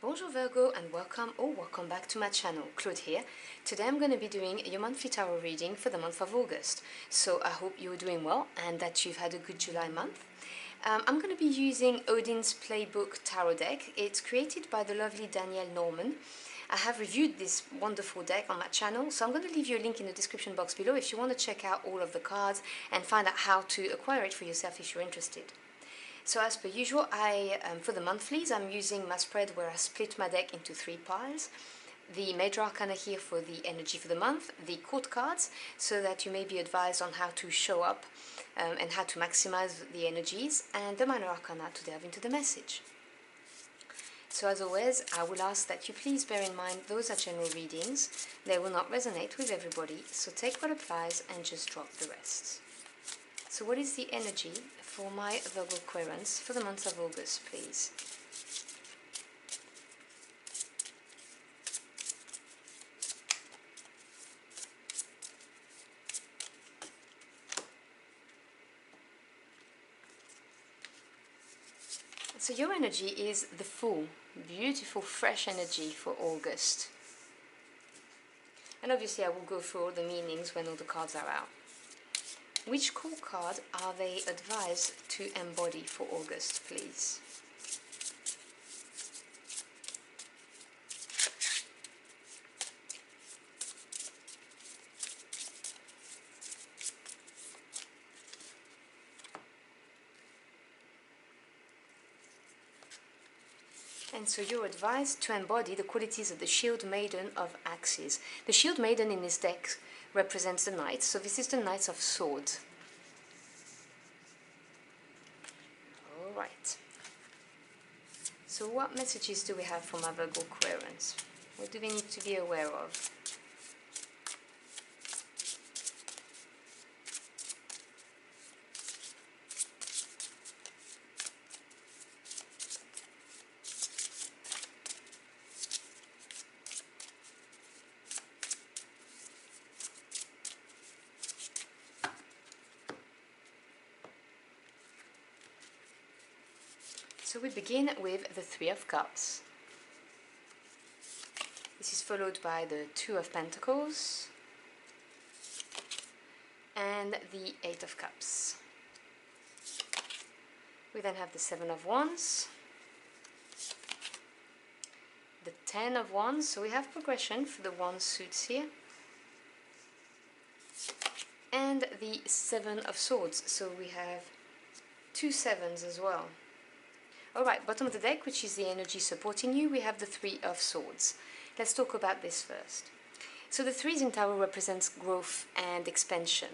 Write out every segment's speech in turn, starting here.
Bonjour Virgo and welcome back to my channel. Claude here. Today I'm going to be doing your monthly tarot reading for the month of August. So I hope you're doing well and that you've had a good July month. I'm going to be using Odin's Playbook tarot deck. It's created by the lovely Dani'el Norman. I have reviewed this wonderful deck on my channel, so I'm going to leave you a link in the description box below if you want to check out all of the cards and find out how to acquire it for yourself if you're interested. So as per usual, for the monthlies, I'm using my spread where I split my deck into 3 piles. The major arcana here for the energy for the month, the court cards, so that you may be advised on how to show up and how to maximize the energies, and the minor arcana to delve into the message. So as always, I will ask that you please bear in mind those are general readings. They will not resonate with everybody, so take what applies and just drop the rest. So what is the energy for my Virgo Aquarians for the month of August, please? So your energy is the Fool, beautiful fresh energy for August. And obviously I will go through all the meanings when all the cards are out. Which core card are they advised to embody for August, please? And so you're advised to embody the qualities of the Shield Maiden of Axes. The Shield Maiden in this deck represents the Knights, so this is the Knights of Swords. Alright. So what messages do we have for my Virgo Aquarians? What do they need to be aware of? So we begin with the Three of Cups. This is followed by the Two of Pentacles and the Eight of Cups. We then have the Seven of Wands, the Ten of Wands, so we have progression for the wand suits here, and the Seven of Swords, so we have 2 sevens as well. Alright, bottom of the deck, which is the energy supporting you, we have the Three of Swords. Let's talk about this first. So the threes in tarot represents growth and expansion.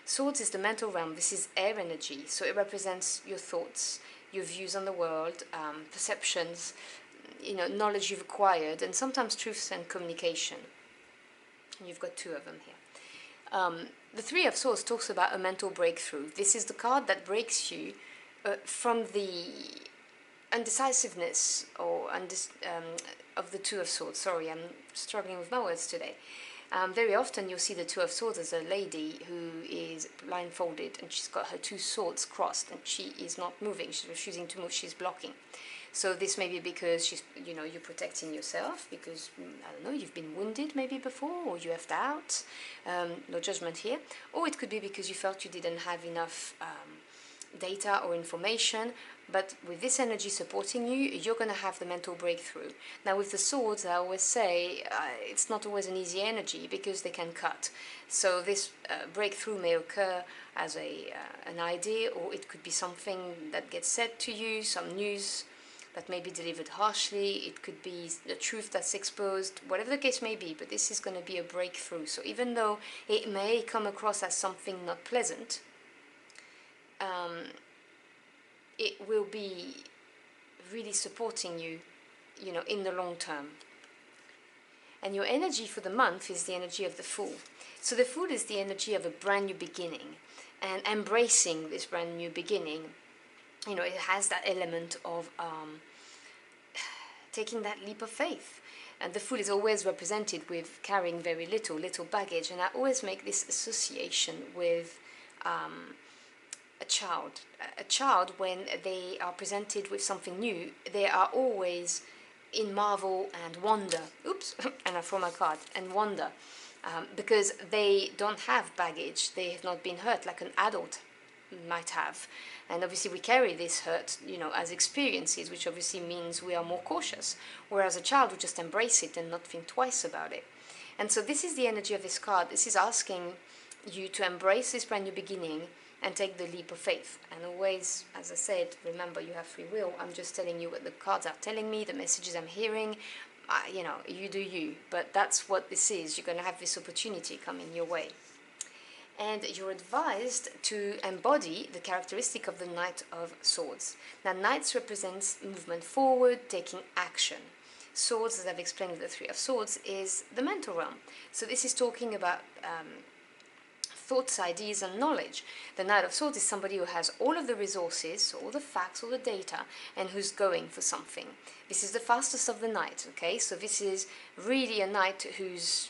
Swords is the mental realm. This is air energy, so it represents your thoughts, your views on the world, perceptions, knowledge you've acquired, and sometimes truths and communication. And you've got 2 of them here. The Three of Swords talks about a mental breakthrough. This is the card that breaks you from the undecisiveness or of the Two of Swords. Sorry, I'm struggling with my words today. Very often you'll see the Two of Swords as a lady who is blindfolded and she's got her 2 swords crossed and she is not moving, she's refusing to move, she's blocking. So this may be because you're protecting yourself because, I don't know, you've been wounded maybe before, or you have doubt, no judgment here. Or it could be because you felt you didn't have enough data or information, but with this energy supporting you, you're going to have the mental breakthrough. Now with the swords, I always say it's not always an easy energy because they can cut. So this breakthrough may occur as an idea, or it could be something that gets said to you, some news that may be delivered harshly, it could be the truth that's exposed, whatever the case may be, but this is going to be a breakthrough. So even though it may come across as something not pleasant, it will be really supporting you, in the long term. And your energy for the month is the energy of the Fool. So the Fool is the energy of a brand new beginning, and embracing this brand new beginning, it has that element of taking that leap of faith. And the Fool is always represented with carrying very little baggage, and I always make this association with a child. A child, when they are presented with something new, they are always in marvel and wonder. Oops, and I throw my card, and wonder. Because they don't have baggage, they have not been hurt like an adult might have. And obviously we carry this hurt, as experiences, which obviously means we are more cautious. Whereas a child would just embrace it and not think twice about it. And so this is the energy of this card. This is asking you to embrace this brand new beginning and take the leap of faith. And always, as I said, remember you have free will. I'm just telling you what the cards are telling me, the messages I'm hearing. You do you. But that's what this is. You're going to have this opportunity coming your way. And you're advised to embody the characteristic of the Knight of Swords. Now, Knights represents movement forward, taking action. Swords, as I've explained with the Three of Swords, is the mental realm. So this is talking about thoughts, ideas, and knowledge. The Knight of Swords is somebody who has all of the resources, all the facts, all the data, and who's going for something. This is the fastest of the knight, okay? So this is really a knight who's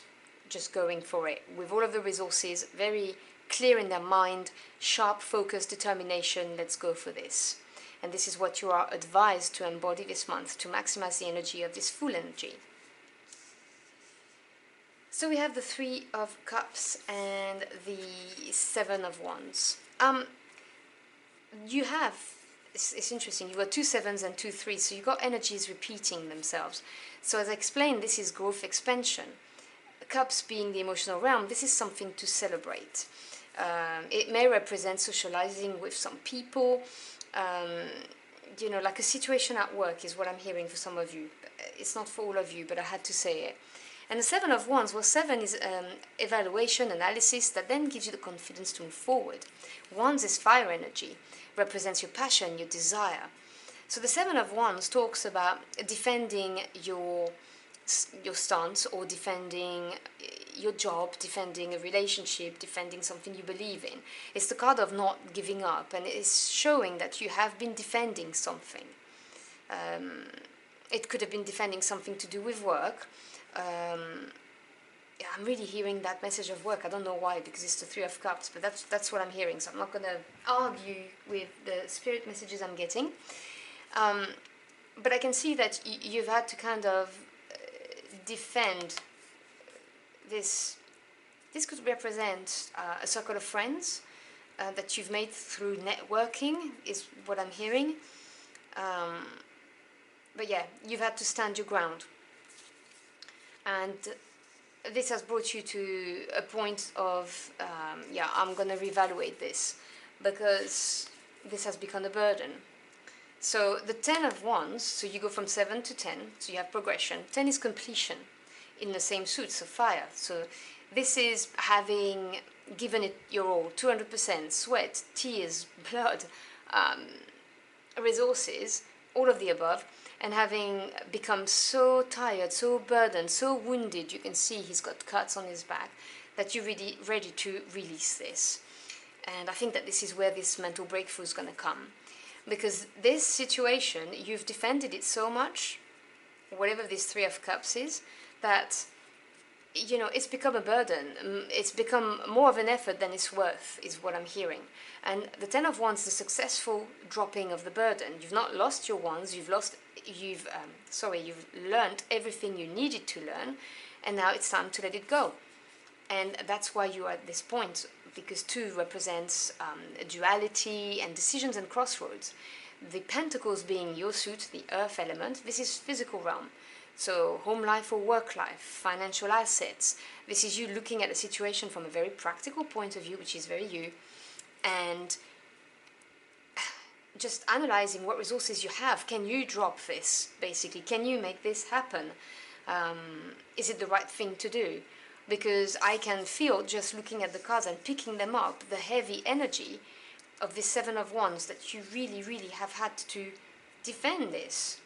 just going for it, with all of the resources, very clear in their mind, sharp, focused, determination, let's go for this. And this is what you are advised to embody this month, to maximize the energy of this full energy. So we have the Three of Cups and the Seven of Wands. It's interesting, you've got 2 sevens and 2 threes, so you've got energies repeating themselves. So as I explained, this is growth, expansion. Cups being the emotional realm, this is something to celebrate. It may represent socializing with some people, like a situation at work is what I'm hearing for some of you. It's not for all of you, but I had to say it. And the Seven of Wands, well, 7 is evaluation, analysis, that then gives you the confidence to move forward. Wands is fire energy, represents your passion, your desire. So the Seven of Wands talks about defending your stance, or defending your job, defending a relationship, defending something you believe in. It's the card of not giving up, and it's showing that you have been defending something. It could have been defending something to do with work. I'm really hearing that message of work. I don't know why, because it's the Three of Cups, but that's what I'm hearing. So I'm not going to argue with the spirit messages I'm getting. But I can see that you've had to kind of defend this. This could represent a circle of friends that you've made through networking, is what I'm hearing. But yeah, you've had to stand your ground. And this has brought you to a point of, I'm going to reevaluate this, because this has become a burden. So the 10 of Wands, so you go from 7 to 10, so you have progression. 10 is completion in the same suit, so fire. So this is having given it your all, 200%, sweat, tears, blood, resources, all of the above, and having become so tired, so burdened, so wounded, you can see he's got cuts on his back, that you're really ready to release this. And I think that this is where this mental breakthrough is going to come. Because this situation, you've defended it so much, whatever this Three of Cups is, that, it's become a burden. It's become more of an effort than it's worth, is what I'm hearing. And the 10 of Wands, the successful dropping of the burden. You've not lost your wands, you've learned everything you needed to learn, and now it's time to let it go. And that's why you are at this point, because 2 represents duality and decisions and crossroads. The Pentacles being your suit, the earth element, this is physical realm. So home life or work life, financial assets. This is you looking at a situation from a very practical point of view, which is very you, and just analyzing what resources you have. Can you drop this, basically? Can you make this happen? Is it the right thing to do? Because I can feel, just looking at the cards and picking them up, the heavy energy of this 7 of Wands, that you really, really have had to defend this.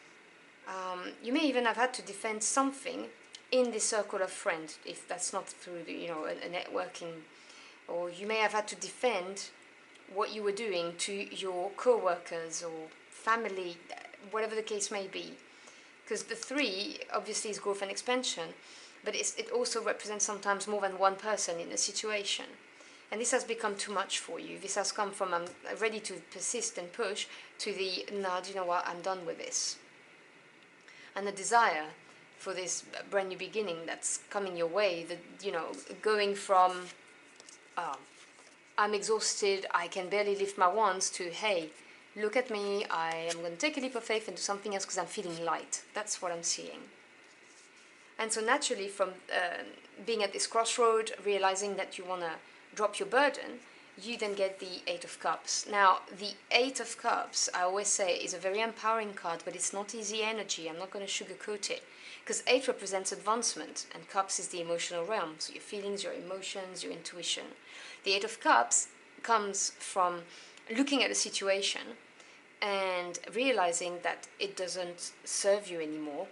You may even have had to defend something in the circle of friends, if that's not through the, a networking, or you may have had to defend what you were doing to your co-workers or family, whatever the case may be. Because the 3 obviously is growth and expansion, but it also represents sometimes more than one person in a situation. And this has become too much for you. This has come from I'm ready to persist and push to the, no, do you know what, I'm done with this. and a desire for this brand new beginning that's coming your way, that, you know, going from I'm exhausted, I can barely lift my wands, to hey, look at me, I am going to take a leap of faith and do something else because I'm feeling light. That's what I'm seeing. And so naturally, from being at this crossroad, realizing that you want to drop your burden, you then get the Eight of Cups. Now, the Eight of Cups, I always say, is a very empowering card, but it's not easy energy. I'm not going to sugarcoat it. Because Eight represents advancement, and Cups is the emotional realm. So your feelings, your emotions, your intuition. The Eight of Cups comes from looking at a situation and realizing that it doesn't serve you anymore,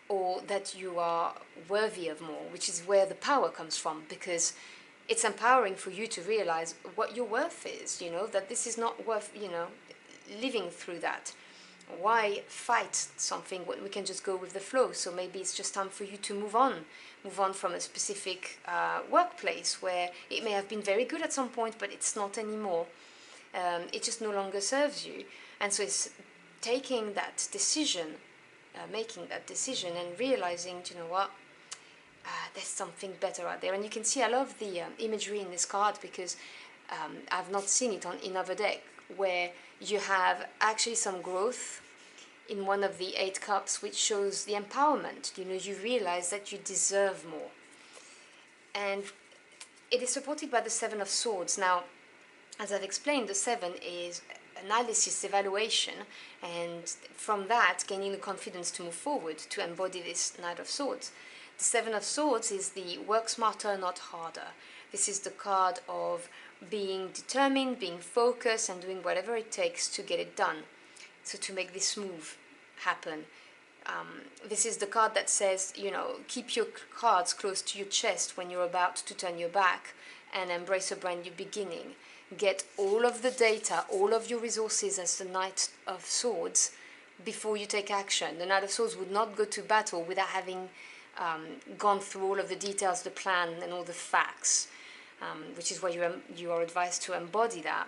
or that you are worthy of more, which is where the power comes from, because it's empowering for you to realize what your worth is, you know, that this is not worth, you know, living through that. Why fight something when we can just go with the flow? So maybe it's just time for you to move on from a specific workplace where it may have been very good at some point, but it's not anymore. It just no longer serves you. And so it's taking that decision, making that decision and realizing, you know what, there's something better out there. And you can see I love the imagery in this card, because I've not seen it in other deck, where you have actually some growth in one of the Eight Cups, which shows the empowerment. You know, you realize that you deserve more. And it is supported by the Seven of Swords. Now, as I've explained, the Seven is analysis, evaluation, and from that, gaining the confidence to move forward, to embody this Knight of Swords. The Seven of Swords is the work smarter, not harder. This is the card of being determined, being focused, and doing whatever it takes to get it done. So to make this move happen. This is the card that says, you know, keep your cards close to your chest when you're about to turn your back and embrace a brand new beginning. Get all of the data, all of your resources as the Knight of Swords before you take action. The Knight of Swords would not go to battle without having gone through all of the details, the plan, and all the facts, which is why you are advised to embody that.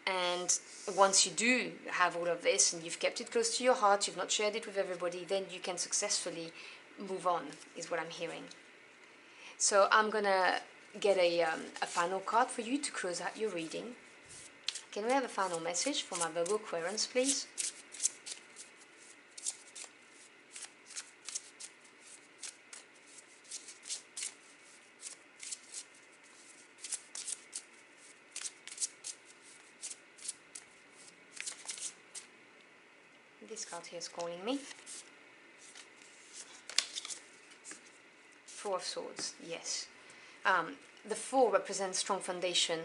And once you do have all of this and you've kept it close to your heart, you've not shared it with everybody, then you can successfully move on, is what I'm hearing. So I'm going to get a final card for you to close out your reading. Can we have a final message for my Virgo Aquarians, please? This card here is calling me. Four of Swords, yes. The Four represents strong foundation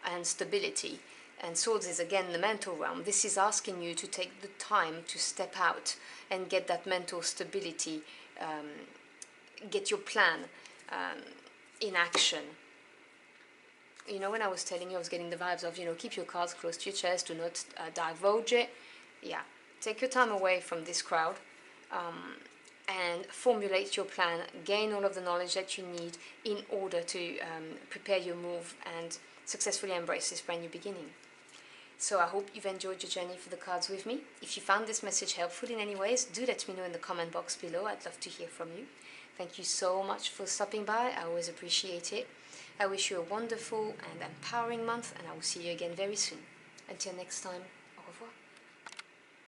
and stability, and Swords is again the mental realm. This is asking you to take the time to step out and get that mental stability, get your plan in action. You know, when I was telling you, I was getting the vibes of, you know, keep your cards close to your chest, do not divulge it. Yeah. Take your time away from this crowd and formulate your plan, gain all of the knowledge that you need in order to prepare your move and successfully embrace this brand new beginning. So I hope you've enjoyed your journey for the cards with me. If you found this message helpful in any ways, do let me know in the comment box below. I'd love to hear from you. Thank you so much for stopping by. I always appreciate it. I wish you a wonderful and empowering month, and I will see you again very soon. Until next time.